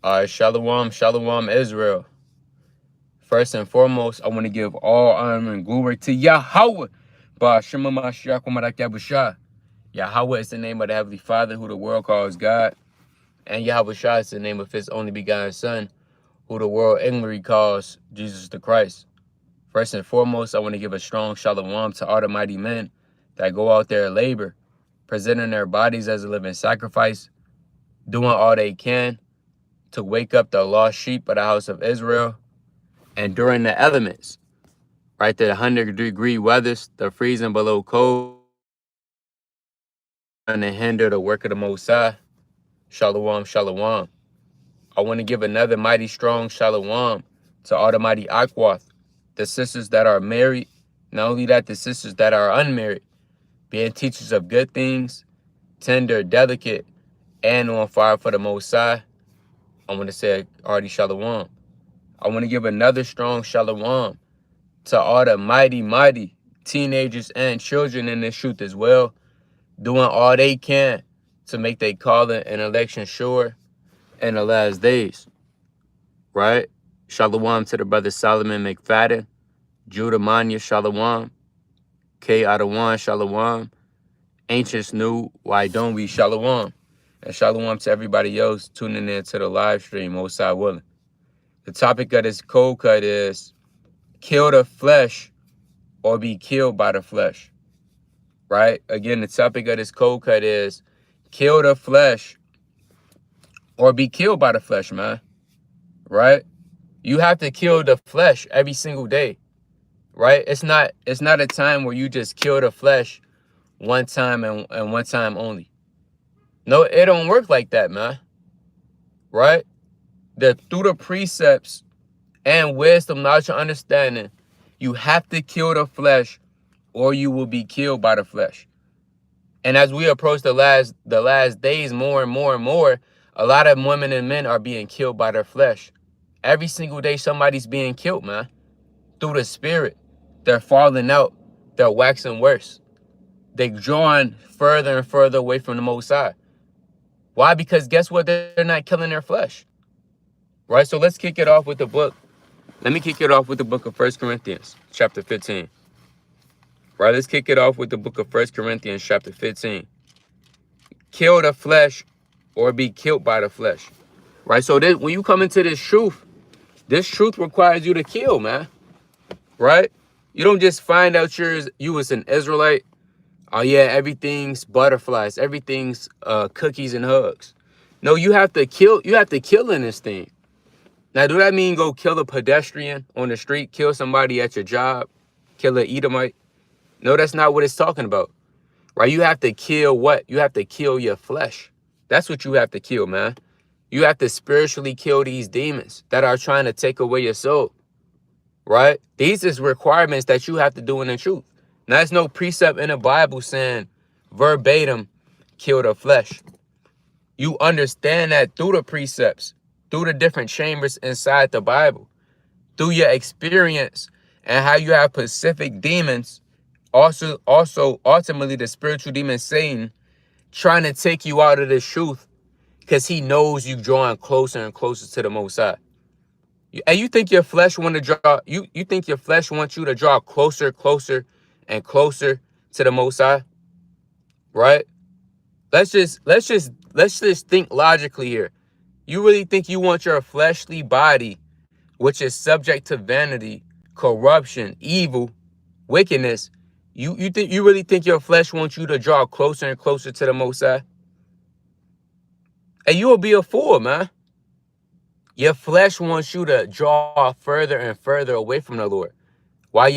Shalom, shalom, Israel. First and foremost, I want to give all honor and glory to Yahweh. Ba'ashem Mashiach Umarak Yabushah. Yahweh is the name of the Heavenly Father, who the world calls God. And Yahweh Shah is the name of his only begotten Son, who the world ignorantly calls Jesus the Christ. First and foremost, I want to give a strong shalom to all the mighty men that go out there and labor, presenting their bodies as a living sacrifice, doing all they can to wake up the lost sheep of the house of Israel, and during the elements, right, the 100-degree weathers, the freezing below cold, and hinder the work of the Most High. Shalom, shalom. I want to give another mighty strong shalom to all the mighty Akwath, the sisters that are married, not only that, the sisters that are unmarried, being teachers of good things, tender, delicate, and on fire for the Most High. I want to say already shalom. I want to give another strong shalom to all the mighty teenagers and children in this truth as well, doing all they can to make their calling and election sure in the last days, right? Shalom to the brother Solomon McFadden, Judah Manya, shalom, K. Adawan, shalom, Ancients New, why don't we, shalom, and shalom to everybody else tuning in to the live stream, Most High willing. The topic of this cold cut is kill the flesh or be killed by the flesh, right? Again, the topic of this cold cut is kill the flesh or be killed by the flesh, man, right? You have to kill the flesh every single day, right? It's not a time where you just kill the flesh one time and one time only. No, it don't work like that, man, right? Through the precepts and wisdom, knowledge, and understanding, you have to kill the flesh or you will be killed by the flesh. And as we approach the last days, more and more, a lot of women and men are being killed by their flesh. Every single day, somebody's being killed, man. Through the spirit, they're falling out. They're waxing worse. They're drawing further and further away from the Most High. Why? Because guess what? They're not killing their flesh, right? So let's kick it off with the book. Let me kick it off with the book of 1 Corinthians, chapter 15. Right, let's kick it off with the book of 1 Corinthians, chapter 15. Kill the flesh or be killed by the flesh. Right, so when you come into this truth requires you to kill, man. Right? You don't just find out you was an Israelite. Oh yeah, everything's butterflies, everything's cookies and hugs. No, you have to kill in this thing. Now, do that mean go kill a pedestrian on the street, kill somebody at your job, kill an Edomite? No, that's not what it's talking about, right? You have to kill what? You have to kill your flesh. That's what you have to kill, man. You have to spiritually kill these demons that are trying to take away your soul, right? These is requirements that you have to do in the truth. Now, there's no precept in the Bible saying verbatim, kill the flesh. You understand that through the precepts, through the different chambers inside the Bible, through your experience and how you have specific demons. Also, ultimately, the spiritual demon Satan trying to take you out of the truth because he knows you drawing closer and closer to the Most High. And you think your flesh want to draw, you think your flesh wants you to draw closer and closer to the Most High, right? Let's just think logically here. You really think you want your fleshly body, which is subject to vanity, corruption, evil, wickedness, you really think your flesh wants you to draw closer and closer to the Most High? And you will be a fool, man. Your flesh wants you to draw further and further away from the Lord. While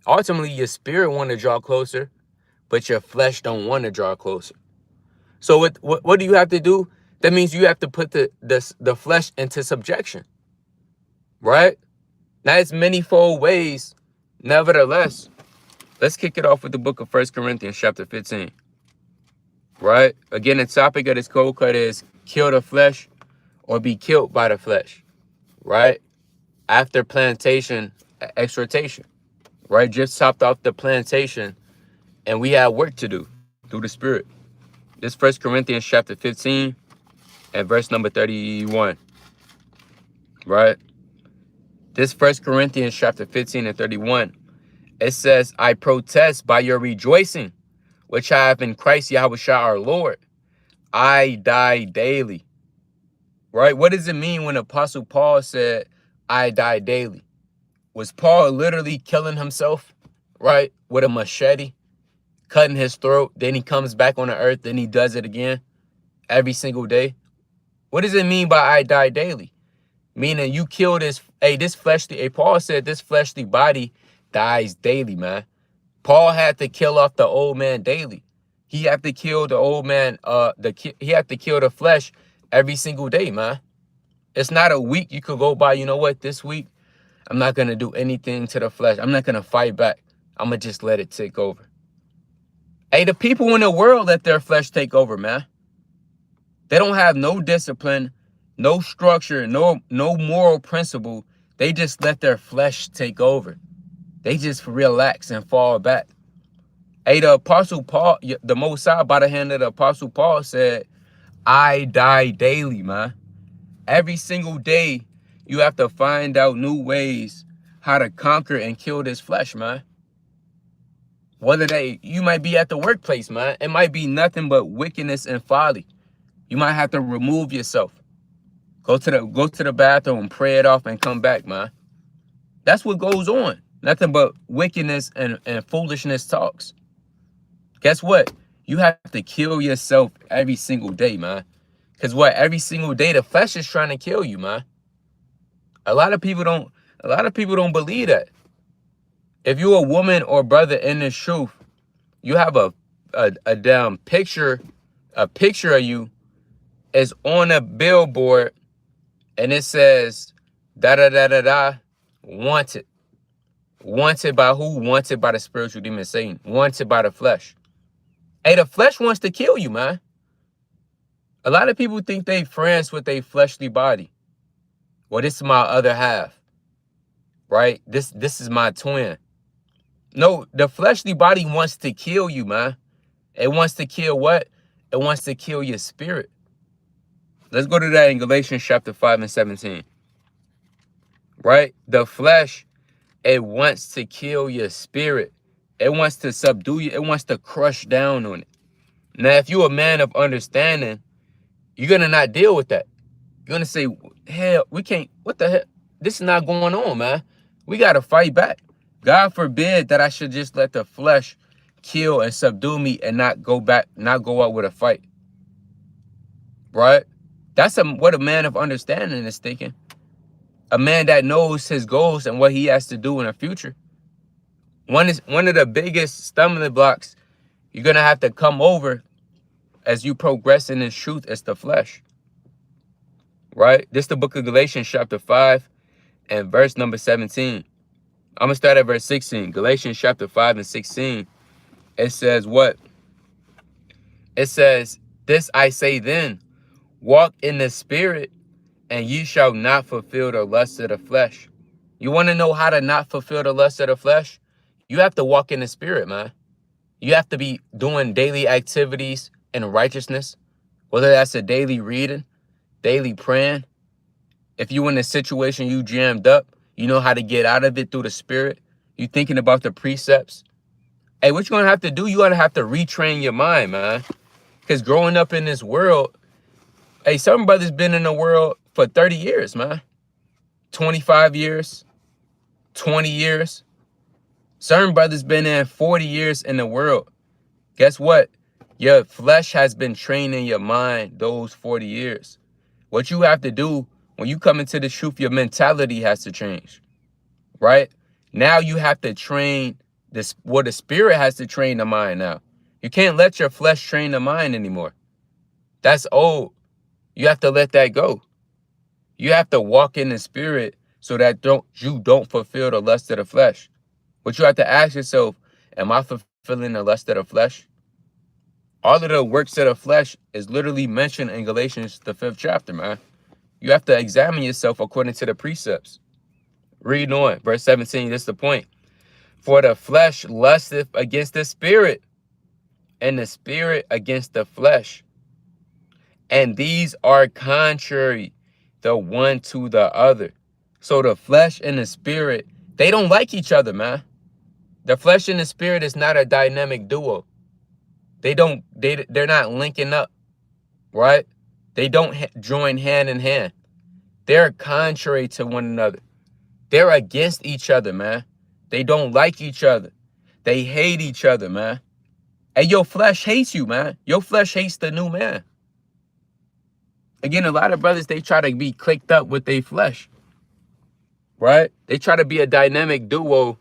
ultimately your spirit want to draw closer, but your flesh don't want to draw closer. So what do you have to do? That means you have to put the flesh into subjection, right? Now it's manyfold ways. Nevertheless, let's kick it off with the book of 1 Corinthians, chapter 15. Right? Again, the topic of this cold cut is kill the flesh or be killed by the flesh. Right? After plantation, exhortation. Right? Just chopped off the plantation and we have work to do through the Spirit. This 1 Corinthians chapter 15 and verse number 31. right? This 1 Corinthians chapter 15 and 31, it says, I protest by your rejoicing, which I have in Christ Yahushua our Lord. I die daily, right? What does it mean when Apostle Paul said, I die daily? Was Paul literally killing himself, right? With a machete, cutting his throat. Then he comes back on the earth. Then he does it again every single day. What does it mean by I die daily? Meaning you kill this, this fleshly, Paul said this fleshly body dies daily, man. Paul had to kill off the old man daily. He had to kill the old man, he had to kill the flesh every single day, man. It's not a week you could go by, you know what, this week, I'm not going to do anything to the flesh. I'm not going to fight back. I'm going to just let it take over. Hey, the people in the world let their flesh take over, man. They don't have no discipline, no structure, no moral principle. They just let their flesh take over. They just relax and fall back. Hey, the Apostle Paul, the Most High, by the hand of the Apostle Paul, said, I die daily, man. Every single day, you have to find out new ways how to conquer and kill this flesh, man. Whether you might be at the workplace, man. It might be nothing but wickedness and folly. You might have to remove yourself. Go to the bathroom, pray it off, and come back, man. That's what goes on. Nothing but wickedness and foolishness talks. Guess what? You have to kill yourself every single day, man. Because what? Every single day, the flesh is trying to kill you, man. A lot of people don't believe that. If you're a woman or brother in this truth, you have a damn picture, of you is on a billboard, and it says da da da da da, wanted. Wanted by who? Wanted by the spiritual demon Satan. Wanted by the flesh. Hey, the flesh wants to kill you, man. A lot of people think they friends with their fleshly body. Well, this is my other half, right? This is my twin. No, the fleshly body wants to kill you, man. It wants to kill what? It wants to kill your spirit. Let's go to that in Galatians chapter 5 and 17. Right? The flesh, it wants to kill your spirit. It wants to subdue you. It wants to crush down on it. Now, if you're a man of understanding, you're going to not deal with that. You're going to say, hell, we can't, what the hell? This is not going on, man. We got to fight back. God forbid that I should just let the flesh kill and subdue me and not go out with a fight. Right? That's what a man of understanding is thinking. A man that knows his goals and what he has to do in the future. One of the biggest stumbling blocks you're going to have to come over as you progress in this truth is the flesh. Right? This is the book of Galatians chapter 5 and verse number 17. I'm going to start at verse 16. Galatians chapter 5 and 16. It says what? It says, this I say then, walk in the spirit, and ye shall not fulfill the lust of the flesh. You want to know how to not fulfill the lust of the flesh? You have to walk in the spirit, man. You have to be doing daily activities in righteousness, whether that's a daily reading, daily praying. If you're in a situation you jammed up, you know how to get out of it through the spirit. You thinking about the precepts. Hey, what you're going to have to do, you're going to have to retrain your mind, man. Because growing up in this world, hey, some brothers been in the world for 30 years, man. 25 years, 20 years. Certain brothers been in 40 years in the world. Guess what? Your flesh has been training your mind those 40 years. What you have to do when you come into the truth, your mentality has to change, right? Now you have to train this, what the spirit has to train the mind now. You can't let your flesh train the mind anymore. That's old. You have to let that go. You have to walk in the spirit so that you don't fulfill the lust of the flesh. But you have to ask yourself, am I fulfilling the lust of the flesh? All of the works of the flesh is literally mentioned in Galatians, the 5th chapter, man. You have to examine yourself according to the precepts. Read on, verse 17, this is the point. For the flesh lusteth against the spirit, and the spirit against the flesh. And these are contrary the one to the other, So the flesh and the spirit, they don't like each other, man. The flesh and the spirit is not a dynamic duo. They're not linking up, right? They don't join hand in hand. They're contrary to one another. They're against each other, man. They don't like each other. They hate each other, man. And your flesh hates you, man. Your flesh hates the new man. Again, a lot of brothers, they try to be clicked up with their flesh, right? They try to be a dynamic duo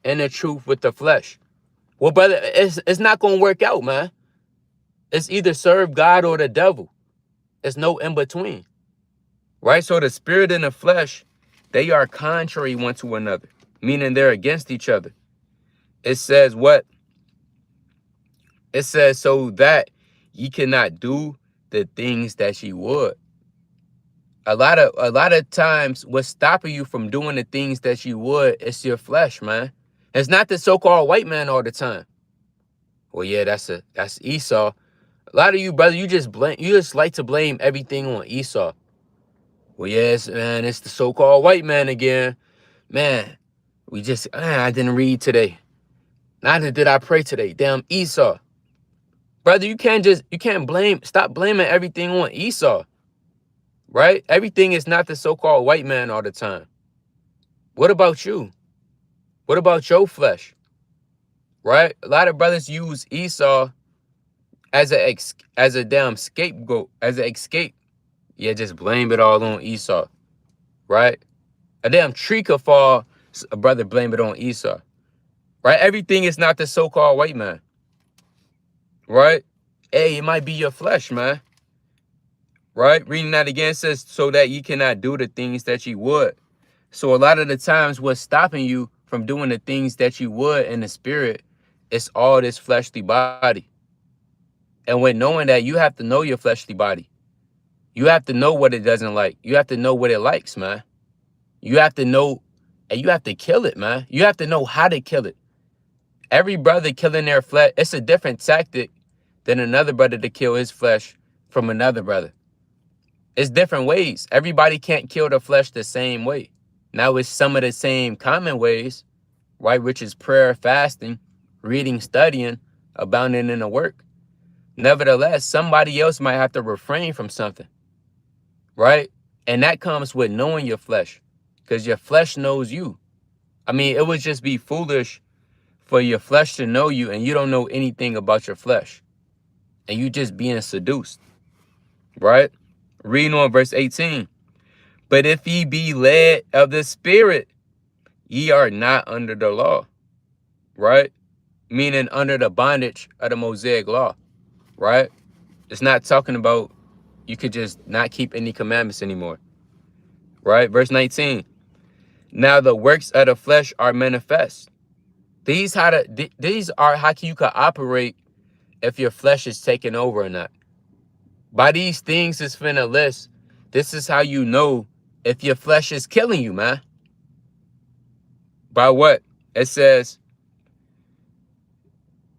in the truth with the flesh. Well, brother, it's not going to work out, man. It's either serve God or the devil. There's no in between, right? So the spirit and the flesh, they are contrary one to another, meaning they're against each other. It says what? It says, so that ye cannot do the things that ye would. A lot of times what's stopping you from doing the things that you would, it's your flesh, man. It's not the so-called white man all the time. Well, yeah, that's Esau. A lot of you, brother, you just like to blame everything on Esau. Well, yes, man, it's the so-called white man again. Man, I didn't read today. Neither did I pray today. Damn Esau. Brother, you can't stop blaming everything on Esau. Right? Everything is not the so-called white man all the time. What about you? What about your flesh? Right? A lot of brothers use Esau as a damn scapegoat, as an escape. Yeah, just blame it all on Esau. Right? A damn tree could fall, a brother blame it on Esau. Right? Everything is not the so-called white man. Right? Hey, it might be your flesh, man. Right? Reading that again says, so that you cannot do the things that you would. So a lot of the times what's stopping you from doing the things that you would in the spirit, it's all this fleshly body. And when knowing that, you have to know your fleshly body. You have to know what it doesn't like. You have to know what it likes, man. You have to know, and you have to kill it, man. You have to know how to kill it. Every brother killing their flesh, it's a different tactic than another brother to kill his flesh from another brother. It's different ways. Everybody can't kill the flesh the same way. Now it's some of the same common ways, right? Which is prayer, fasting, reading, studying, abounding in the work. Nevertheless, somebody else might have to refrain from something, right? And that comes with knowing your flesh, because your flesh knows you. I mean, it would just be foolish for your flesh to know you and you don't know anything about your flesh. And you just being seduced, right? Reading on verse 18. But if ye be led of the Spirit, ye are not under the law, right? Meaning under the bondage of the Mosaic law, right? It's not talking about you could just not keep any commandments anymore, right? Verse 19. Now the works of the flesh are manifest. These are how you can operate if your flesh is taken over or not. By these things it's finna list. This is how you know if your flesh is killing you, man. By what? It says,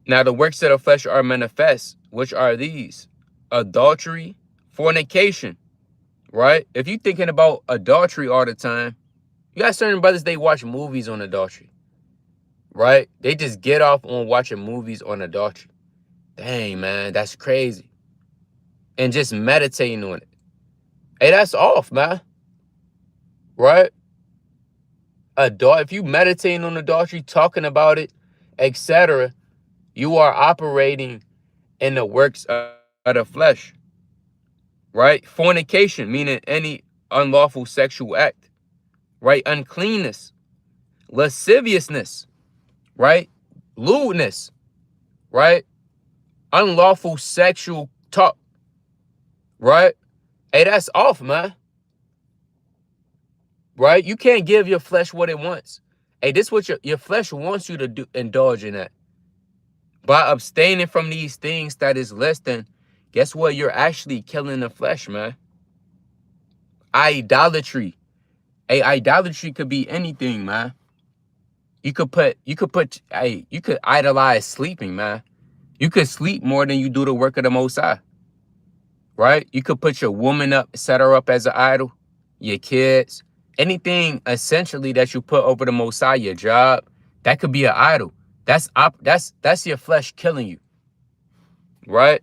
now the works of the flesh are manifest, which are these: adultery, fornication, right? If you're thinking about adultery all the time, you got certain brothers, they watch movies on adultery, right? They just get off on watching movies on adultery. Dang, man, that's crazy. And just meditating on it. Hey, that's off, man. Right? If you meditating on adultery, talking about it, etc., you are operating in the works of the flesh. Right? Fornication, meaning any unlawful sexual act. Right? Uncleanness. Lasciviousness. Right? Lewdness. Right? Unlawful sexual talk. Right? Hey, that's off, man. Right? You can't give your flesh what it wants. Hey, this is what your flesh wants you to do, indulge in that. By abstaining from these things that is less than, guess what? You're actually killing the flesh, man. Idolatry. Hey, idolatry could be anything, man. You could idolize sleeping, man. You could sleep more than you do the work of the Most High. Right? You could put your woman up, set her up as an idol, your kids, Anything essentially that you put over the Most High, your job, that could be an idol. That's your flesh killing you, right?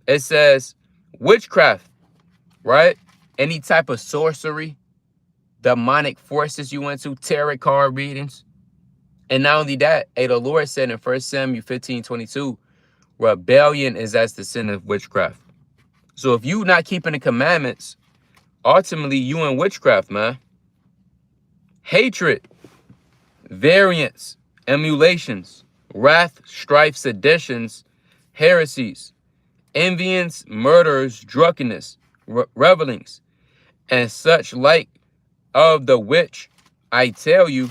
It says witchcraft, right? Any type of sorcery, demonic forces you went to, tarot card readings. And not only that, the Lord said in 1 Samuel 15:22, rebellion is as the sin of witchcraft. So if you not keeping the commandments, ultimately you in witchcraft, man. Hatred, variance, emulations, wrath, strife, seditions, heresies, envyings, murders, drunkenness, revelings, and such like, of the which I tell you,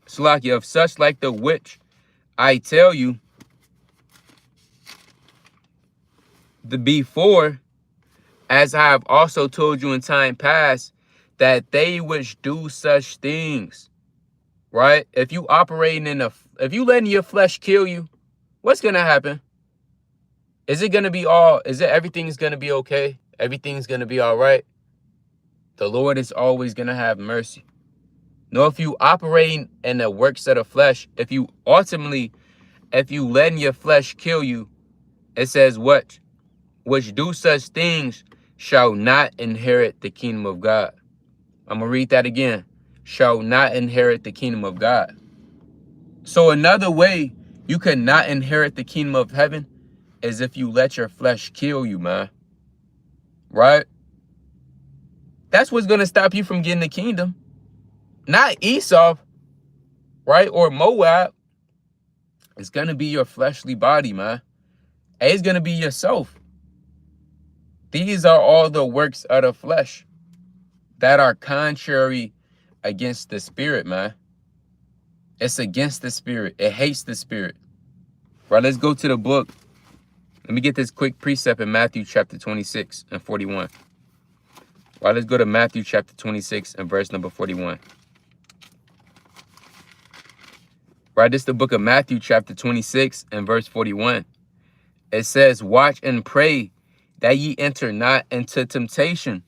Slakia, of such like the which I tell you, the before, as I have also told you in time past, that they which do such things, right? If you operating if you letting your flesh kill you, what's gonna happen? Is it gonna be everything's gonna be okay? Everything's gonna be all right? The Lord is always gonna have mercy. No, if you operating in the works of the flesh, if you letting your flesh kill you, it says what? Which do such things shall not inherit the kingdom of God. I'm going to read that again. Shall not inherit the kingdom of God. So another way you cannot inherit the kingdom of heaven is if you let your flesh kill you, man. Right? That's what's going to stop you from getting the kingdom. Not Esau, right? Or Moab. It's going to be your fleshly body, man. It's going to be yourself. These are all the works of the flesh that are contrary against the spirit, man. It's against the spirit. It hates the spirit. Right, let's go to the book. Let me get this quick precept in Matthew chapter 26 and 41. Right, let's go to Matthew chapter 26 and verse number 41. Right, this is the book of Matthew chapter 26 and verse 41. It says, watch and pray that ye enter not into temptation.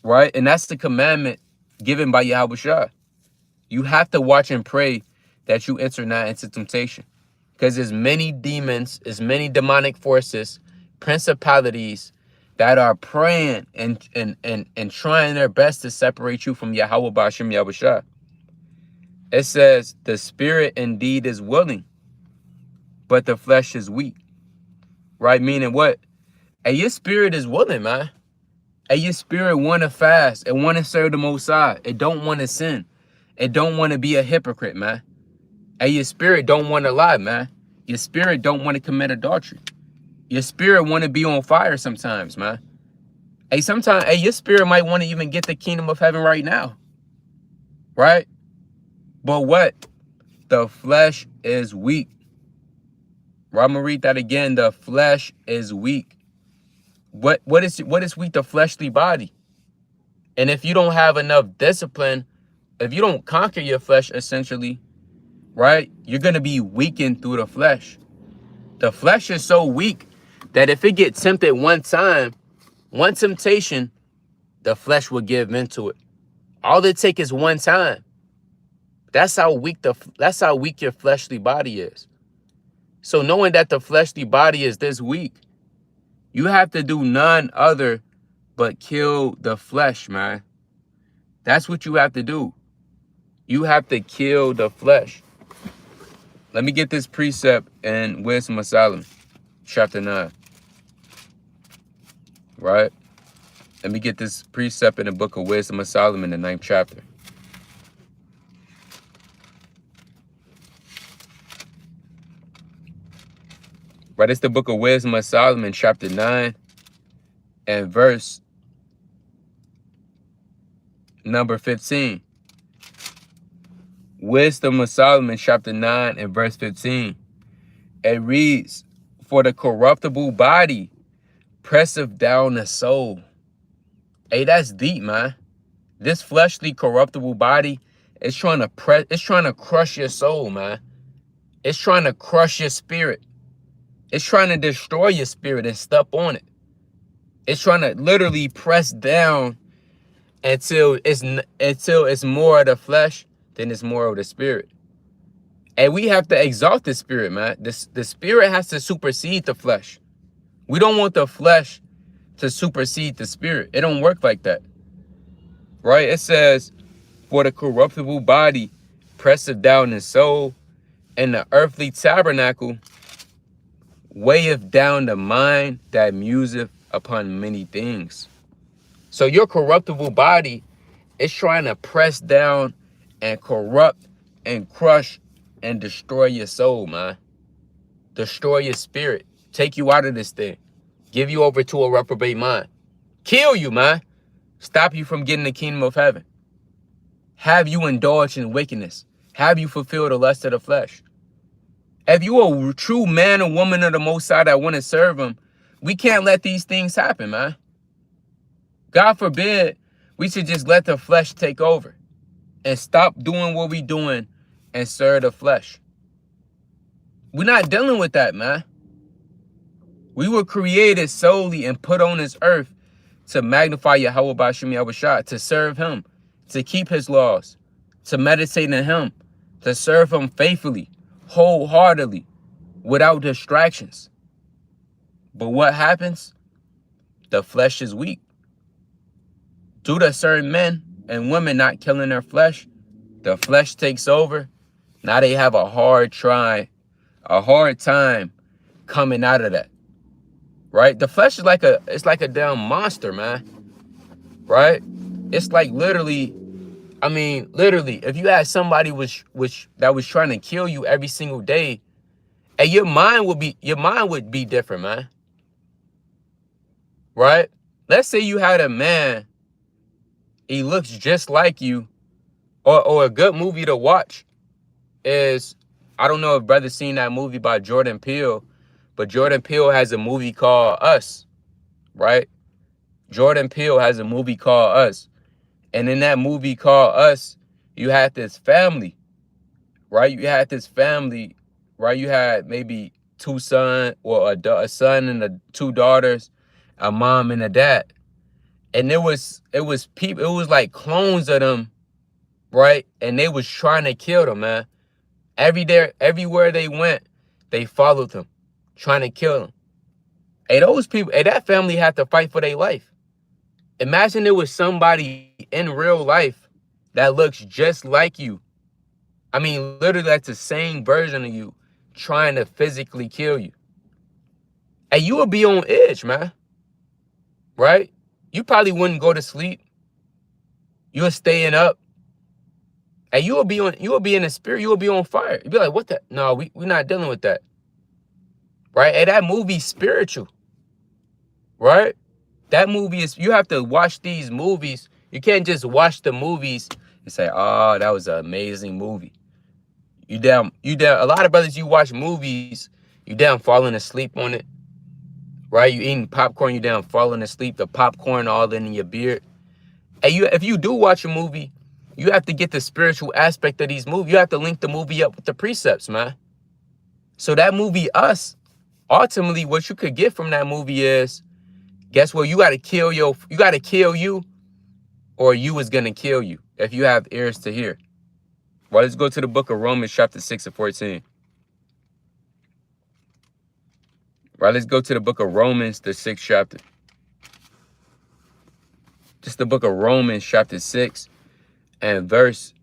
Right? And that's the commandment given by Yahushua. You have to watch and pray that you enter not into temptation. Because there's many demons, there's many demonic forces, principalities that are praying and trying their best to separate you from Yahweh Ba'ashem Yahushua. It says, the spirit indeed is willing, but the flesh is weak. Right? Meaning what? Hey, your spirit is willing, man. Hey, your spirit want to fast. It want to serve the Most High. It don't want to sin. It don't want to be a hypocrite, man. Hey, your spirit don't want to lie, man. Your spirit don't want to commit adultery. Your spirit want to be on fire sometimes, man. Hey, sometimes, hey, your spirit might want to even get the kingdom of heaven right now. Right? But what? The flesh is weak. Right, I'm going to read that again. The flesh is weak. What is weak? The fleshly body. And if you don't have enough discipline, if you don't conquer your flesh, essentially, right, you're going to be weakened through the flesh. The flesh is so weak that if it gets tempted one time, one temptation, the flesh will give in to it. All it takes is one time. That's how weak your fleshly body is. So knowing that the fleshly body is this weak, you have to do none other but kill the flesh, man. That's what you have to do. You have to kill the flesh. Let me get this precept in Wisdom of Solomon, chapter 9. Right? Let me get this precept in the book of Wisdom of Solomon, the 9th chapter. Right, it's the book of Wisdom of Solomon, chapter 9, and verse number 15. Wisdom of Solomon, chapter 9, and verse 15. It reads, for the corruptible body presseth down the soul. Hey, that's deep, man. This fleshly corruptible body is trying to crush your soul, man. It's trying to crush your spirit. It's trying to destroy your spirit and step on it. It's trying to literally press down until it's more of the flesh than it's more of the spirit. And we have to exalt the spirit, man. The spirit has to supersede the flesh. We don't want the flesh to supersede the spirit. It don't work like that. Right? It says, for the corruptible body presseth down his soul, and the earthly tabernacle weigheth down the mind that museth upon many things. So your corruptible body is trying to press down and corrupt and crush and destroy your soul, man. Destroy your spirit. Take you out of this thing. Give you over to a reprobate mind. Kill you, man. Stop you from getting the kingdom of heaven. Have you indulge in wickedness. Have you fulfill the lust of the flesh. If you a true man or woman of the Most High that want to serve him, we can't let these things happen, man. God forbid we should just let the flesh take over and stop doing what we doing and serve the flesh. We're not dealing with that, man. We were created solely and put on this earth to magnify Yahweh Bashim Yahushua, to serve him, to keep his laws, to meditate in him, to serve him faithfully, wholeheartedly, without distractions. But what happens? The flesh is weak. Due to certain men and women not killing their flesh, the flesh takes over. Now they have a hard time coming out of that. Right? The flesh is like a damn monster, man. Right? It's like literally, if you had somebody that was trying to kill you every single day, and your mind would be different, man. Right? Let's say you had a man, he looks just like you, or a good movie to watch is, I don't know if brother's seen that movie by Jordan Peele, but Jordan Peele has a movie called Us, right? Jordan Peele has a movie called Us. And in that movie called Us, you had this family, right? You had maybe two sons, or a son and two daughters, a mom and a dad. And it was people, it was like clones of them, right? And they was trying to kill them, man. Everywhere they went, they followed them, trying to kill them. And those people, and that family had to fight for their life. Imagine there was somebody in real life that looks just like you. Literally that's the same version of you, trying to physically kill you. And you would be on edge, man. Right? You probably wouldn't go to sleep. You were staying up. And you will be in the spirit, you will be on fire. You'll be like, what the? No, we're not dealing with that. Right? And that movie's spiritual. Right? That movie is, you have to watch these movies. You can't just watch the movies and say, oh, that was an amazing movie. You down, a lot of brothers, you watch movies, you down falling asleep on it. Right? You eating popcorn, you down falling asleep, the popcorn all in your beard. And if you do watch a movie, you have to get the spiritual aspect of these movies. You have to link the movie up with the precepts, man. So that movie, Us, ultimately what you could get from that movie is, guess what? You got to kill you, or you is going to kill you if you have ears to hear. Well, let's go to the book of Romans chapter 6 and 14. Right, let's go to the book of Romans, the 6th chapter. Just the book of Romans chapter 6 and verse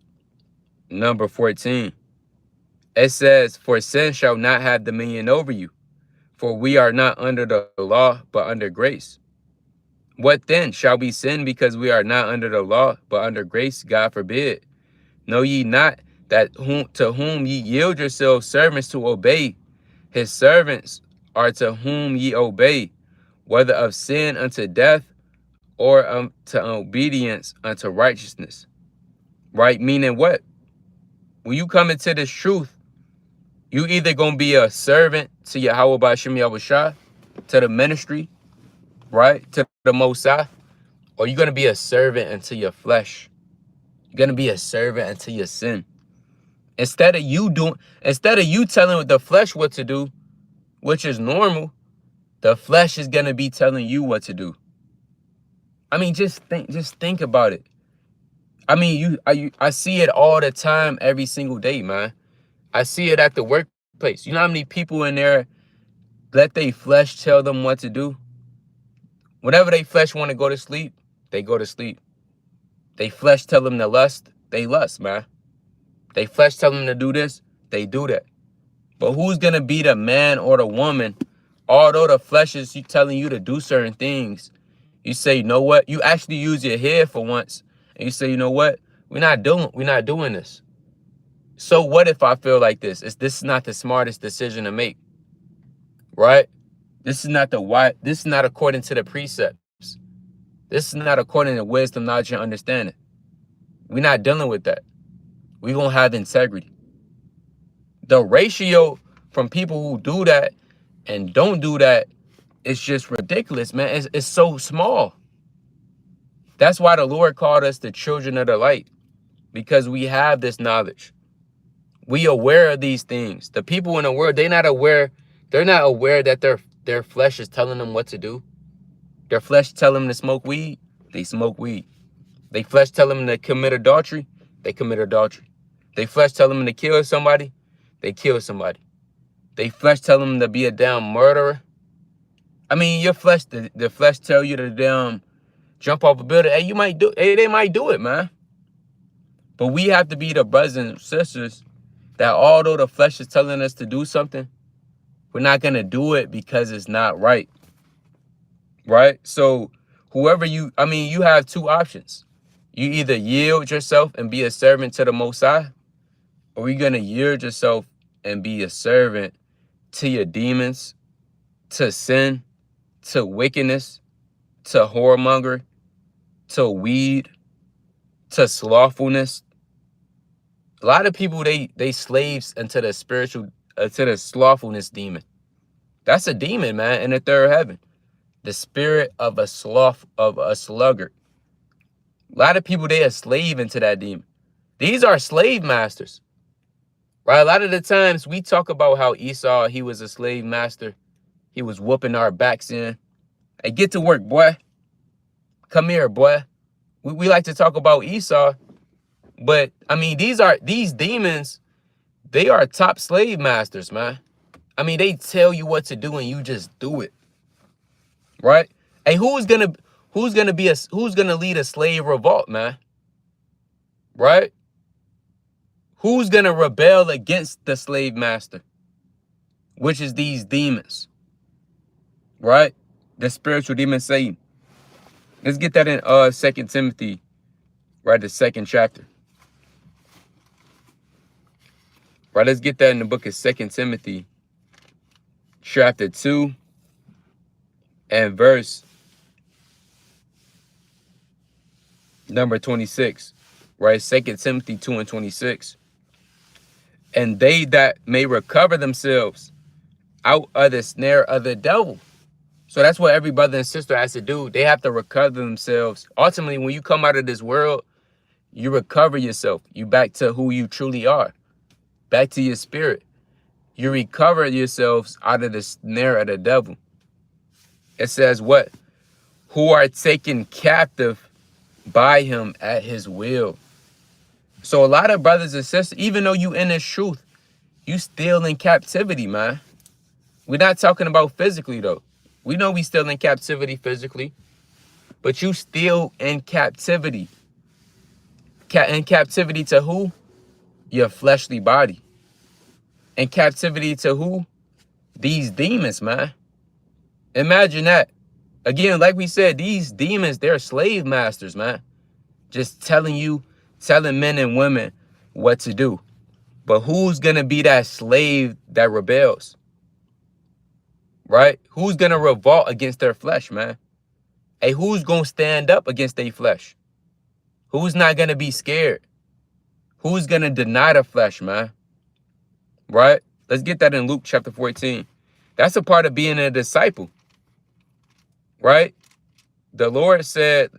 number 14. It says, for sin shall not have dominion over you, for we are not under the law, but under grace. What then? Shall we sin because we are not under the law, but under grace? God forbid. Know ye not that to whom ye yield yourselves servants to obey, his servants are to whom ye obey, whether of sin unto death, or to obedience unto righteousness. Right? Meaning what? When you come into this truth, you either going to be a servant to Yahweh Bashim Yahushua, to the ministry, right? To the Most High, or you're going to be a servant unto your flesh. You're going to be a servant unto your sin. Instead of you telling the flesh what to do, which is normal, the flesh is going to be telling you what to do. Just think about it. I mean, I see it all the time, every single day, man. I see it at the workplace. You know how many people in there let their flesh tell them what to do? Whenever they flesh want to go to sleep, they go to sleep. They flesh tell them to lust, they lust, man. They flesh tell them to do this, they do that. But who's gonna be the man or the woman? Although the flesh is telling you to do certain things, you say, you know what? You actually use your head for once, and you say, you know what? We're not doing this. So what if I feel like this? This is not the smartest decision to make, right? This is not this is not according to the precepts. This is not according to wisdom, knowledge, and understanding. We're not dealing with that. We're gonna have integrity. The ratio from people who do that and don't do that is just ridiculous, man. It's so small. That's why the Lord called us the children of the light, because we have this knowledge. We aware of these things. The people in the world, they're not aware that their flesh is telling them what to do. Their flesh tell them to smoke weed, they smoke weed. They flesh tell them to commit adultery, they commit adultery. They flesh tell them to kill somebody, they kill somebody. They flesh tell them to be a damn murderer. I mean, your flesh, the flesh tell you to damn jump off a building. Hey, they might do it, man. But we have to be the brothers and sisters that although the flesh is telling us to do something, we're not going to do it because it's not right. Right? So you have two options. You either yield yourself and be a servant to the Most High, or you're going to yield yourself and be a servant to your demons, to sin, to wickedness, to whoremonger, to weed, to slothfulness. A lot of people, they slaves into the to the slothfulness demon. That's a demon, man, in the third heaven. The spirit of a sluggard. A lot of people, they are slave into that demon. These are slave masters, right? A lot of the times we talk about how Esau, he was a slave master. He was whooping our backs in. Hey, get to work, boy. Come here, boy. We like to talk about Esau, but I mean, these demons, they are top slave masters, man. I mean, they tell you what to do and you just do it. Right? Hey, who's gonna lead a slave revolt, man? Right? Who's gonna rebel against the slave master? Which is these demons. Right? The spiritual demon Satan. Let's get that in 2 Timothy, right? The 2nd chapter. Right, let's get that in the book of 2 Timothy, chapter 2, and verse number 26. Right, 2 Timothy 2 and 26. And they that may recover themselves out of the snare of the devil. So that's what every brother and sister has to do. They have to recover themselves. Ultimately, when you come out of this world, you recover yourself. You back to who you truly are. Back to your spirit. You recover yourselves out of the snare of the devil. It says what? Who are taken captive by him at his will. So a lot of brothers and sisters, even though you in this truth, you still in captivity, man. We're not talking about physically, though. We know we still in captivity physically, but you still in captivity. In captivity to who? Your fleshly body. In captivity to who? These demons, man. Imagine that. Again, like we said, these demons, they're slave masters, man. Just telling men and women what to do. But who's going to be that slave that rebels? Right? Who's going to revolt against their flesh, man? Hey, who's going to stand up against their flesh? Who's not going to be scared? Who's going to deny the flesh, man? Right? Let's get that in Luke chapter 14. That's a part of being a disciple. Right? The Lord said,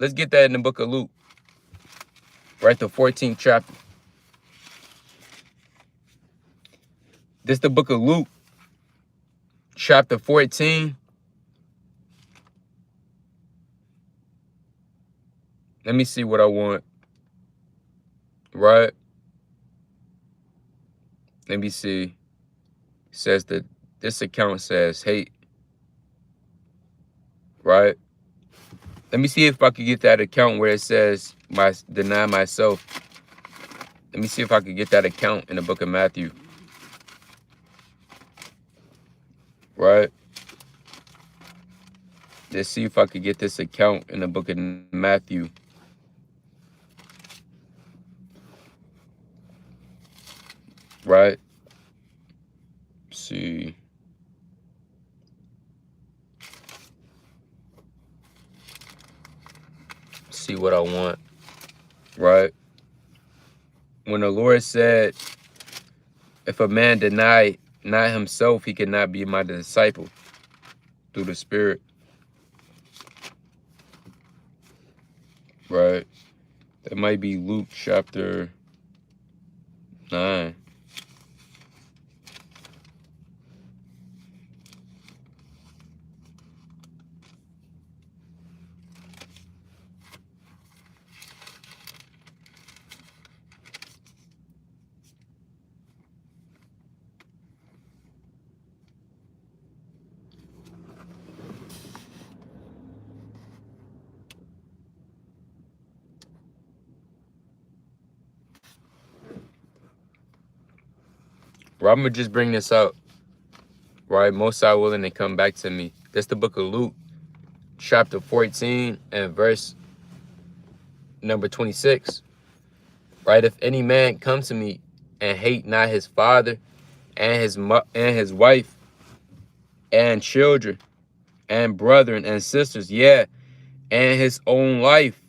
let's get that in the book of Luke. Right? The 14th chapter. This is the book of Luke, chapter 14. Let me see what I want. right? Let me see. It says that this account says hate, right? Let me see if I could get that account where it says deny myself. Let me see if I could get that account in the book of Matthew, right? Let's see if I could get this account in the book of Matthew. Right? See. See what I want. Right? When the Lord said, if a man deny not himself, he cannot be my disciple through the Spirit. Right? That might be Luke chapter 9. Well, I'm going to just bring this up. Right? Most High willing to come back to me. That's the book of Luke, chapter 14 and verse number 26. Right? If any man come to me and hate not his father and his wife and children and brethren and sisters, yeah, and his own life,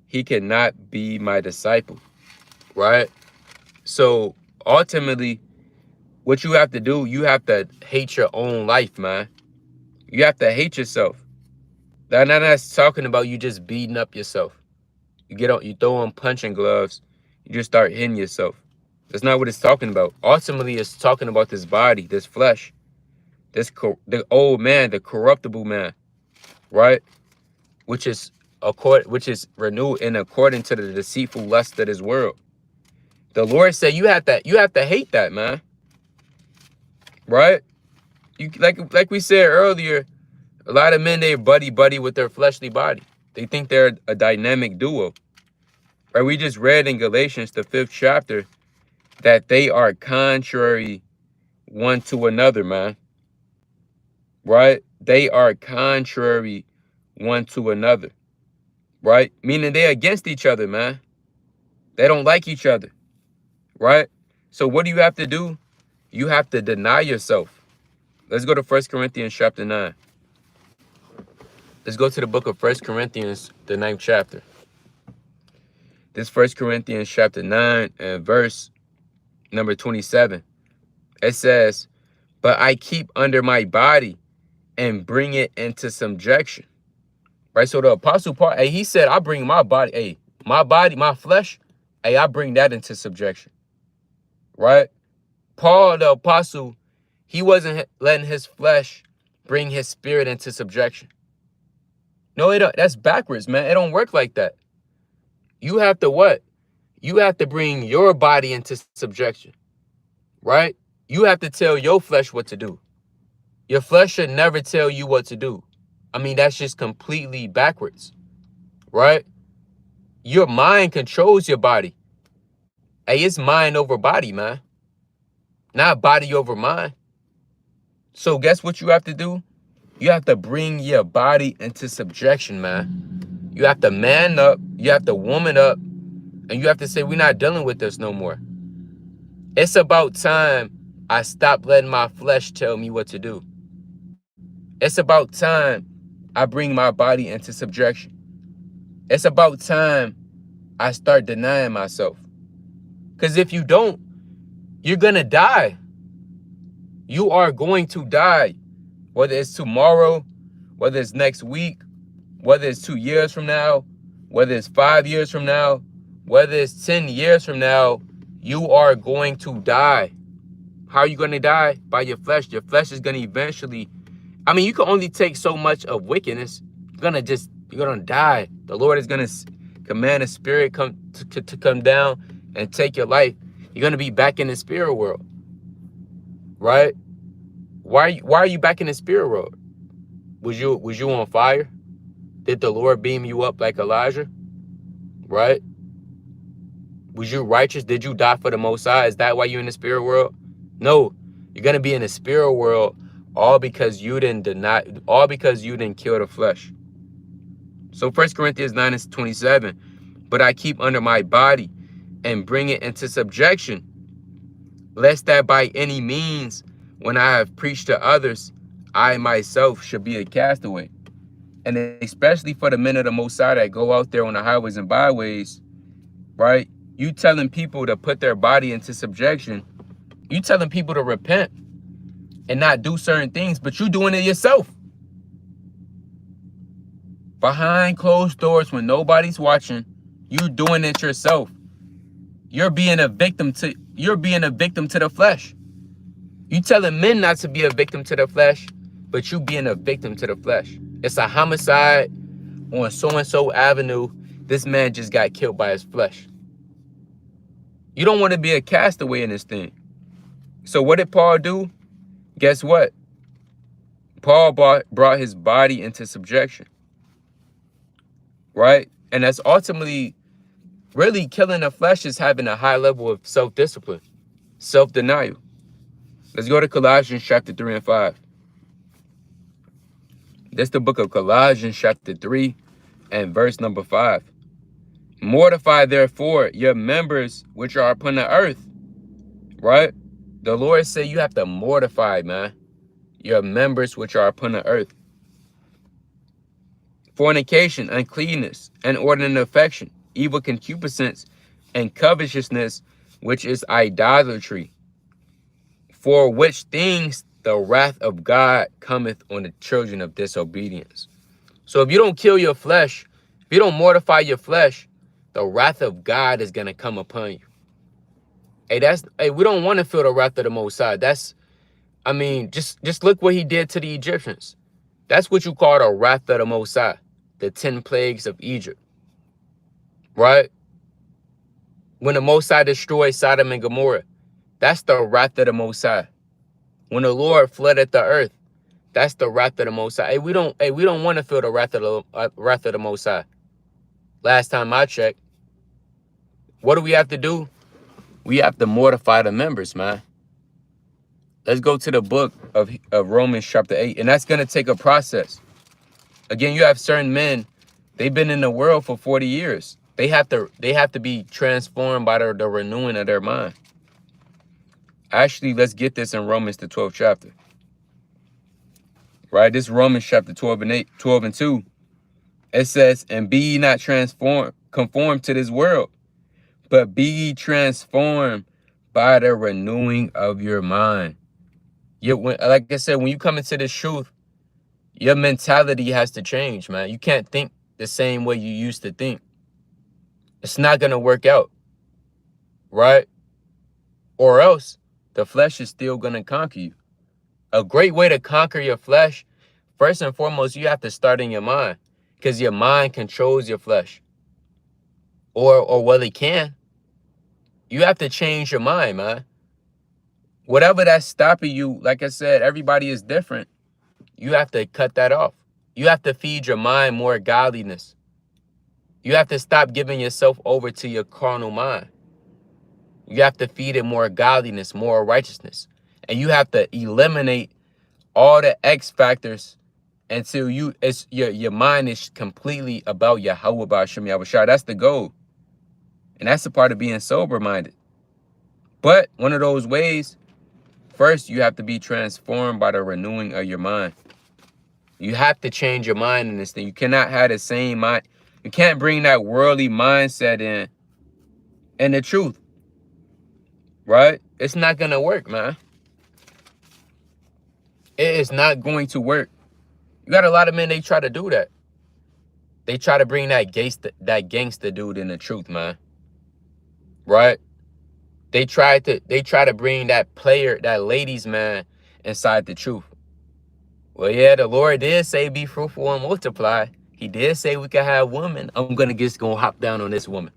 he cannot be my disciple. Right? So ultimately, what you have to do, you have to hate your own life, man. You have to hate yourself. That's talking about you just beating up yourself. You throw on punching gloves, you just start hitting yourself. That's not what it's talking about. Ultimately, it's talking about this body, this flesh, the old man, the corruptible man, right? Which is renewed in according to the deceitful lust of this world. The Lord said you have to hate that, man. Right? You like we said earlier, a lot of men, they buddy with their fleshly body. They think they're a dynamic duo. Right? We just read in Galatians, the 5th chapter, that they are contrary one to another, man. Right? They are contrary one to another. Right? Meaning they're against each other, man. They don't like each other. Right? So what do you have to do? You have to deny yourself. Let's go to 1 Corinthians chapter 9. Let's go to the book of 1 Corinthians, the 9th chapter. This 1 Corinthians chapter 9 and verse number 27. It says, but I keep under my body and bring it into subjection. Right? So the Apostle Paul, he said, I bring my body, my flesh, I bring that into subjection. Right? Paul, the apostle, he wasn't letting his flesh bring his spirit into subjection. No, that's backwards, man. It don't work like that. You have to what? You have to bring your body into subjection, right? You have to tell your flesh what to do. Your flesh should never tell you what to do. I mean, that's just completely backwards, right? Your mind controls your body. Hey, it's mind over body, man. Not body over mind. So guess what you have to do? You have to bring your body into subjection, man. You have to man up. You have to woman up. And you have to say, we're not dealing with this no more. It's about time I stop letting my flesh tell me what to do. It's about time I bring my body into subjection. It's about time I start denying myself. Because if you don't, you're going to die. You are going to die. Whether it's tomorrow, whether it's next week, whether it's 2 years from now, whether it's 5 years from now, whether it's 10 years from now, you are going to die. How are you going to die? By your flesh. Your flesh is going to eventually, I mean, you can only take so much of wickedness. You're going to die. The Lord is going command a spirit to come down and take your life, you're gonna be back in the spirit world, right? Why are you back in the spirit world? Was you on fire? Did the Lord beam you up like Elijah? Right? Was you righteous? Did you die for the Most High? Is that why you're in the spirit world? No, you're gonna be in the spirit world all because you didn't kill the flesh. So 1 Corinthians 9:27, but I keep under my body and bring it into subjection, lest that by any means, when I have preached to others, I myself should be a castaway. And especially for the men of the Most High that go out there on the highways and byways, right? You telling people to put their body into subjection. You telling people to repent and not do certain things, but you doing it yourself. Behind closed doors when nobody's watching, you doing it yourself. You're being a victim to the flesh. You telling men not to be a victim to the flesh, but you being a victim to the flesh. It's a homicide on so-and-so avenue. This man just got killed by his flesh. You don't want to be a castaway in this thing. So what did Paul do? Guess what? Paul brought his body into subjection. Right? And that's ultimately, really killing the flesh is having a high level of self-discipline, self-denial. Let's go to Colossians chapter 3 and 5. That's the book of Colossians chapter 3 and verse number 5. Mortify therefore your members which are upon the earth. Right? The Lord said you have to mortify, man, your members which are upon the earth. Fornication, uncleanness, inordinate affection, evil concupiscence, and covetousness, which is idolatry. For which things the wrath of God cometh on the children of disobedience. So if you don't kill your flesh, if you don't mortify your flesh, the wrath of God is going to come upon you. Hey, we don't want to feel the wrath of the Most High. Just look what he did to the Egyptians. That's what you call the wrath of the Most High, the 10 plagues of Egypt, right? When the Most High destroyed Sodom and Gomorrah, that's the wrath of the Most High. When the Lord flooded the earth, that's the wrath of the Most High. Hey, we don't want to feel the wrath of the Most High. Last time I checked, what do we have to do? We have to mortify the members, man. Let's go to the book of Romans chapter 8, and that's going to take a process. Again, you have certain men, they've been in the world for 40 years. They have to be transformed by the renewing of their mind. Actually, let's get this in Romans the 12th chapter. Right? This is Romans chapter 12 and 2. It says, and be ye not conformed to this world, but be ye transformed by the renewing of your mind. Like I said, when you come into this truth, your mentality has to change, man. You can't think the same way you used to think. It's not going to work out, right? Or else the flesh is still going to conquer you. A great way to conquer your flesh, first and foremost, you have to start in your mind, because your mind controls your flesh. Or well, it can. You have to change your mind, man. Whatever that's stopping you, like I said, everybody is different. You have to cut that off. You have to feed your mind more godliness. You have to stop giving yourself over to your carnal mind. You have to feed it more godliness, more righteousness. And you have to eliminate all the X factors until your mind is completely about Yahweh B'Hashem Yahushua. That's the goal. And that's the part of being sober-minded. But one of those ways, first, you have to be transformed by the renewing of your mind. You have to change your mind in this thing. You cannot have the same mind. You can't bring that worldly mindset in. And the truth, right? It's not going to work, man. It is not going to work. You got a lot of men, they try to do that. They try to bring that gangster dude in the truth, man. Right? They try to bring that player, that ladies man, inside the truth. Well, yeah, the Lord did say be fruitful and multiply. He did say we could have women. I'm gonna just gonna hop down on this woman.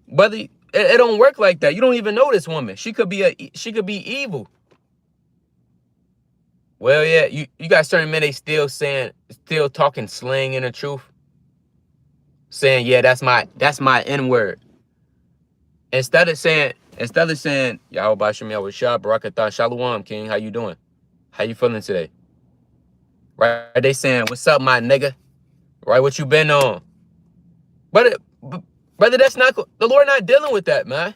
But it don't work like that. You don't even know this woman. She could be evil. Well, yeah, you got certain men, they still talking slang in the truth. Saying, yeah, that's my N-word. Instead of saying, Yahweh Bashim Yahweh Shah, Barakatah, Shalom, King, how you doing? How you feeling today? Right? They saying, what's up, my nigga? Right? What you been on? Brother, that's not, the Lord not dealing with that, man.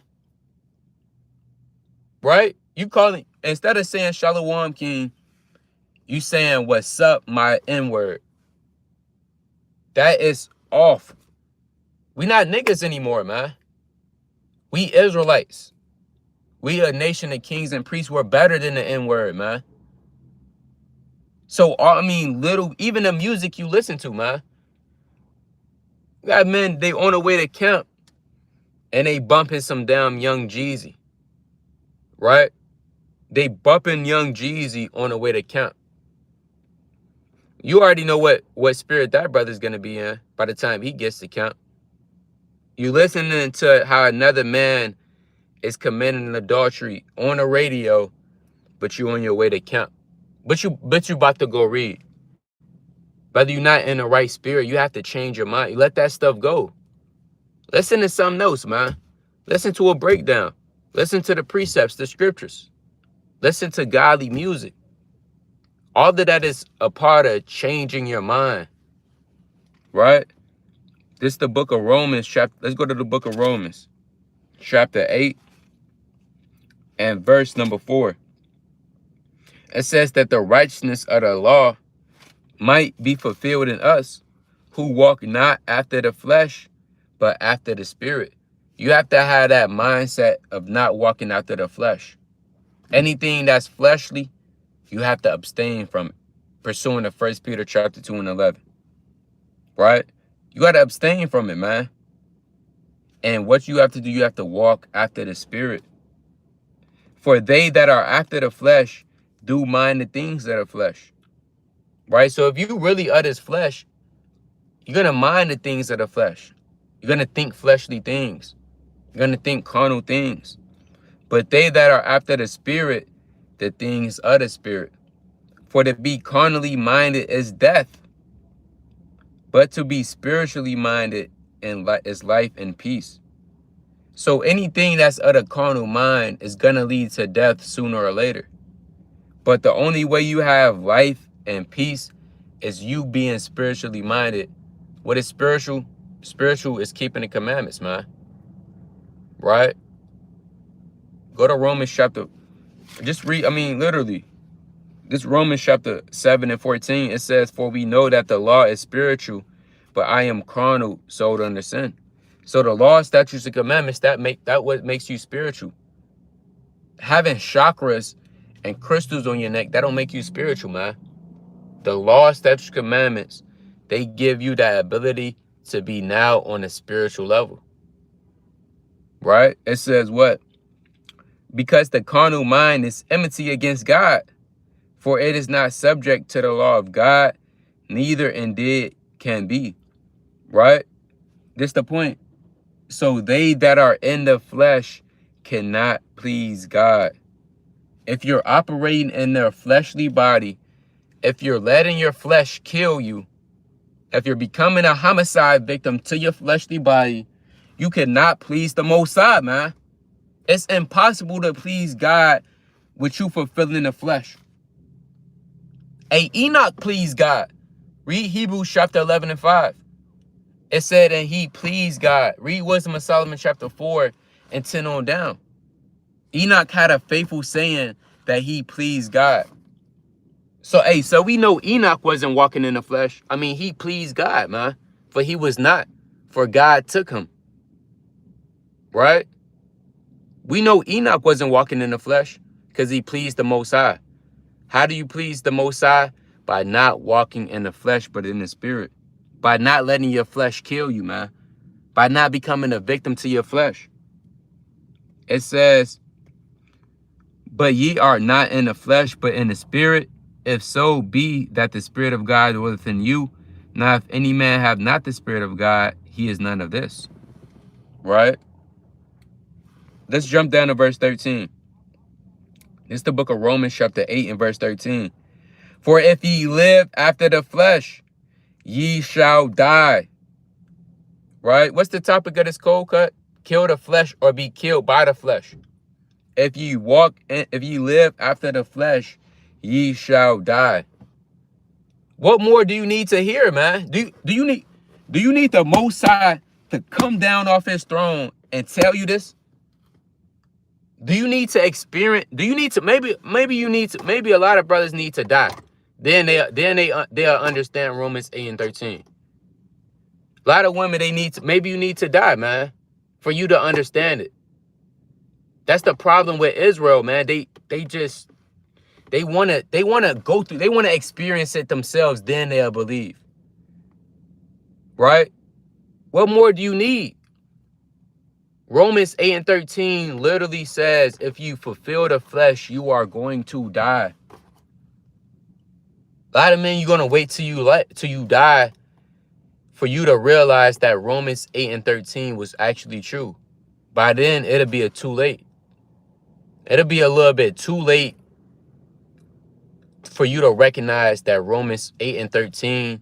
Right? You calling, instead of saying Shalom, King, you saying, what's up, my N-word. That is off. We not niggas anymore, man. We Israelites. We a nation of kings and priests. We're better than the N-word, man. So, I mean, even the music you listen to, man. You got men, they on the way to camp, and they bumping some damn Young Jeezy. Right? They bumping Young Jeezy on the way to camp. You already know what spirit that brother's going to be in by the time he gets to camp. You listening to how another man is committing an adultery on the radio, but you on your way to camp. But you about to go read. Whether you're not in the right spirit, you have to change your mind. You let that stuff go. Listen to something else, man. Listen to a breakdown. Listen to the precepts, the scriptures. Listen to godly music. All of that is a part of changing your mind. Right? This is the book of Romans. Let's go to the book of Romans. Chapter 8 and verse number 4. It says that the righteousness of the law might be fulfilled in us who walk not after the flesh, but after the spirit. You have to have that mindset of not walking after the flesh. Anything that's fleshly, you have to abstain from it. Pursuing the 1 Peter chapter 2 and 11. Right? You got to abstain from it, man. And what you have to do, you have to walk after the spirit. For they that are after the flesh do mind the things that are flesh. Right? So if you really are this flesh, you're going to mind the things of the flesh. You're going to think fleshly things. You're going to think carnal things. But they that are after the spirit, the things of the spirit. For to be carnally minded is death, but to be spiritually minded is life and peace. So anything that's of the carnal mind is going to lead to death sooner or later. But the only way you have life and peace is you being spiritually minded. What is spiritual? Spiritual is keeping the commandments, man. Right? Go to Romans chapter, just read, literally. This Romans chapter 7 and 14, it says, for we know that the law is spiritual, but I am carnal, sold under sin. So the law, statutes, and commandments, that what makes you spiritual. Having chakras and crystals on your neck, that don't make you spiritual, man. The law, statutes, commandments, they give you that ability to be now on a spiritual level. Right? It says what? Because the carnal mind is enmity against God. For it is not subject to the law of God, neither indeed can be. Right? This the point. So they that are in the flesh cannot please God. If you're operating in their fleshly body, if you're letting your flesh kill you, if you're becoming a homicide victim to your fleshly body, you cannot please the Most High, man. It's impossible to please God with you fulfilling the flesh. Hey, Enoch pleased God. Read Hebrews chapter 11 and 5. It said, and he pleased God. Read Wisdom of Solomon chapter 4 and 10 on down. Enoch had a faithful saying that he pleased God. So we know Enoch wasn't walking in the flesh. He pleased God, man. For he was not. For God took him. Right? We know Enoch wasn't walking in the flesh because he pleased the Most High. How do you please the Most High? By not walking in the flesh, but in the spirit. By not letting your flesh kill you, man. By not becoming a victim to your flesh. It says, but ye are not in the flesh, but in the spirit. If so be that the spirit of God dwelleth in you. Now, if any man have not the Spirit of God, he is none of this. Right? Let's jump down to verse 13. This is the book of Romans chapter 8 and verse 13. For if ye live after the flesh, ye shall die. Right? What's the topic of this cold cut? Kill the flesh or be killed by the flesh. If ye live after the flesh, ye shall die. What more do you need to hear, man? Do you need the Most High to come down off his throne and tell you this? Do you need to experience? Do you need to maybe a lot of brothers need to die? Then they'll understand Romans 8 and 13. A lot of women, maybe you need to die, man, for you to understand it. That's the problem with Israel, man. They wanna go through, they wanna experience it themselves, then they'll believe. Right? What more do you need? Romans 8 and 13 literally says, if you fulfill the flesh, you are going to die. A lot of men, you're gonna wait till you die for you to realize that Romans 8 and 13 was actually true. By then, it'll be too late. It'll be a little bit too late for you to recognize that Romans 8 and 13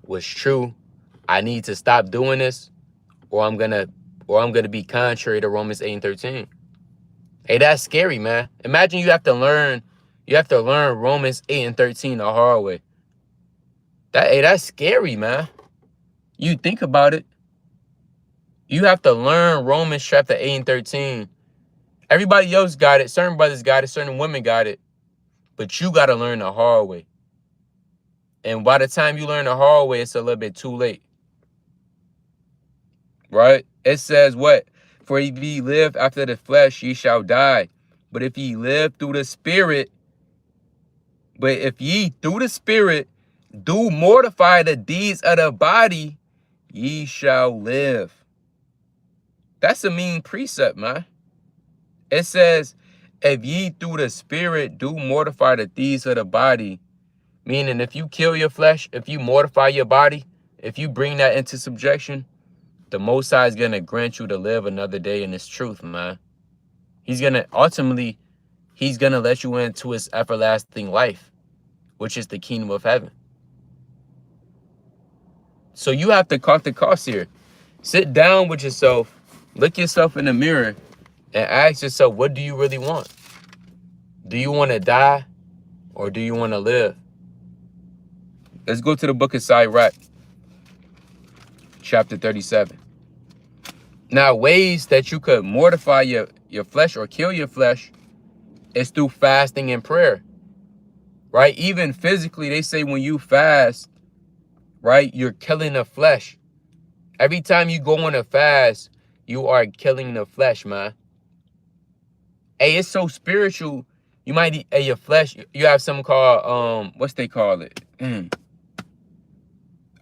was true. I need to stop doing this, or I'm gonna be contrary to Romans 8 and 13. Hey, that's scary, man. Imagine you have to learn Romans 8 and 13 the hard way. That's scary, man. You think about it. You have to learn Romans chapter 8 and 13. Everybody else got it. Certain brothers got it. Certain women got it. But you got to learn the hard way. And by the time you learn the hard way, it's a little bit too late. Right? It says what? For if ye live after the flesh, ye shall die. But if ye live through the Spirit, do mortify the deeds of the body, ye shall live. That's a mean precept, man. It says, if ye through the Spirit do mortify the deeds of the body, meaning if you kill your flesh, if you mortify your body, if you bring that into subjection, the Most High is going to grant you to live another day in his truth, man. He's going to let you into his everlasting life, which is the kingdom of heaven. So you have to cut the cost here. Sit down with yourself, look yourself in the mirror, and ask yourself, what do you really want? Do you want to die or do you want to live? Let's go to the book of Sirach, chapter 37. Now, ways that you could mortify your flesh or kill your flesh is through fasting and prayer, right? Even physically, they say when you fast, right, you're killing the flesh. Every time you go on a fast, you are killing the flesh, man. Hey, it's so spiritual. You might eat your flesh. You have something called, what's they call it?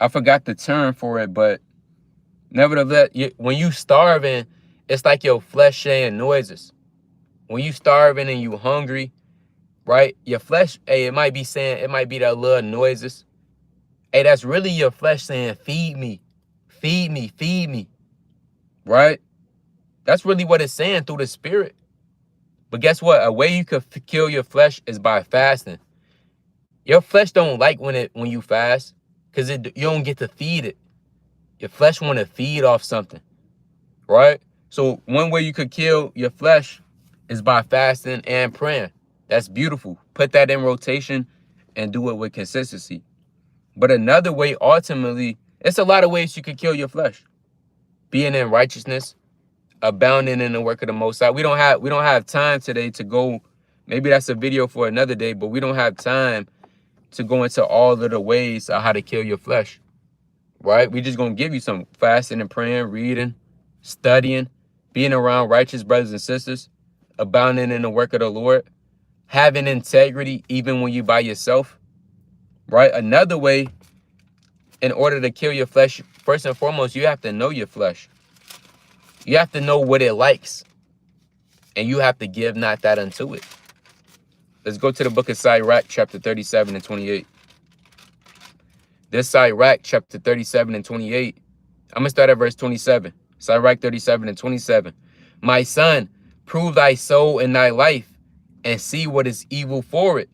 I forgot the term for it, but nevertheless, when you starving, it's like your flesh saying noises. When you starving and you hungry, right? Your flesh, hey, it might be that little noises. Hey, that's really your flesh saying, feed me, feed me, feed me, right? That's really what it's saying through the Spirit. But guess what? A way you could kill your flesh is by fasting. Your flesh don't like when you fast, because you don't get to feed it. Your flesh want to feed off something, right? So one way you could kill your flesh is by fasting and praying. That's beautiful. Put that in rotation and do it with consistency. But another way, ultimately, it's a lot of ways you could kill your flesh. Being in righteousness, abounding in the work of the Most High. We don't have time today to go. Maybe that's a video for another day, but we don't have time to go into all of the ways of how to kill your flesh, right? We just gonna give you some fasting and praying, reading, studying, being around righteous brothers and sisters, abounding in the work of the Lord, having integrity even when you by yourself, right? Another way, in order to kill your flesh, first and foremost, you have to know your flesh. You have to know what it likes, and you have to give not that unto it. Let's go to the book of Sirach, chapter 37 and 28. This Sirach chapter 37 and 28. I'm going to start at verse 27. Sirach 37 and 27. My son, prove thy soul in thy life and see what is evil for it.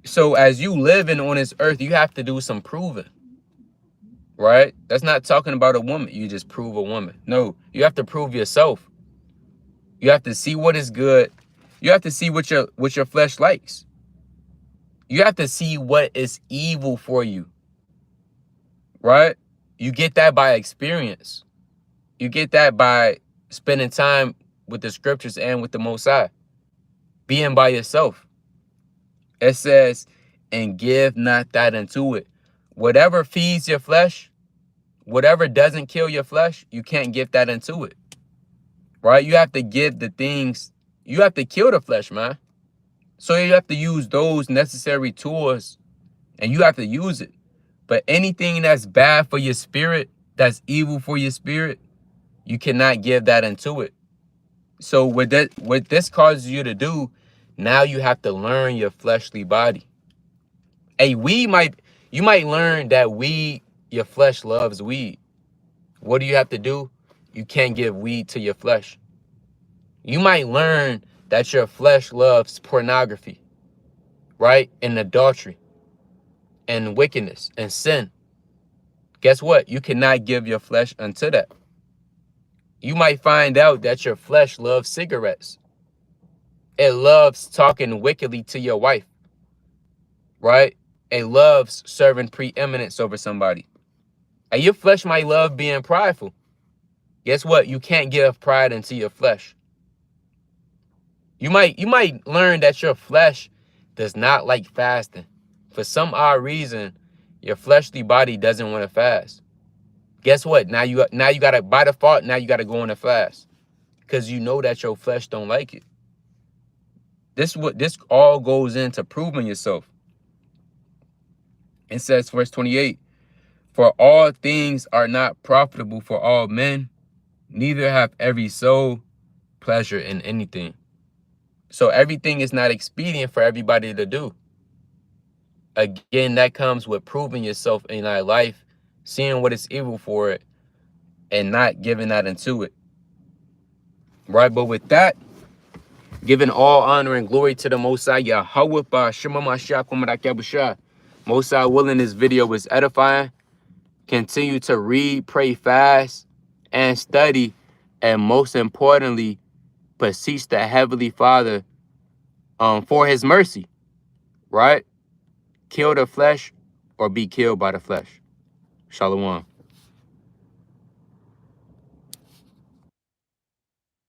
So as you living on this earth, you have to do some proving, right? That's not talking about a woman. You just prove a woman. No, you have to prove yourself. You have to see what is good. You have to see what your flesh likes. You have to see what is evil for you, right? You get that by experience. You get that by spending time with the scriptures and with the Most High, being by yourself. It says, and give not that unto it. Whatever feeds your flesh, whatever doesn't kill your flesh, you can't give that into it, right? You have to give the things, you have to kill the flesh, man. So you have to use those necessary tools and you have to use it. But anything that's bad for your spirit, that's evil for your spirit, you cannot give that into it. So what this causes you to do, now you have to learn your fleshly body. You might learn that weed, your flesh loves weed. What do you have to do? You can't give weed to your flesh. You might learn that your flesh loves pornography, right? And adultery and wickedness and sin. Guess what? You cannot give your flesh unto that. You might find out that your flesh loves cigarettes. It loves talking wickedly to your wife, right? It loves serving preeminence over somebody. And your flesh might love being prideful. Guess what? You can't give pride into your flesh. You might learn that your flesh does not like fasting. For some odd reason, your fleshly body doesn't want to fast. Guess what? Now you gotta, by default, now you gotta go on a fast. Because you know that your flesh don't like it. This all goes into proving yourself. It says, verse 28, for all things are not profitable for all men, neither have every soul pleasure in anything. So everything is not expedient for everybody to do. Again, that comes with proving yourself in thy life, seeing what is evil for it, and not giving that into it. Right? But with that, giving all honor and glory to the Most High, Yahweh Ba'Shema Mashiach Umarak Yabushah. Most High willing, this video was edifying. Continue to read, pray, fast, and study. And most importantly, beseech the Heavenly Father for his mercy. Right? Kill the flesh or be killed by the flesh. Shalom.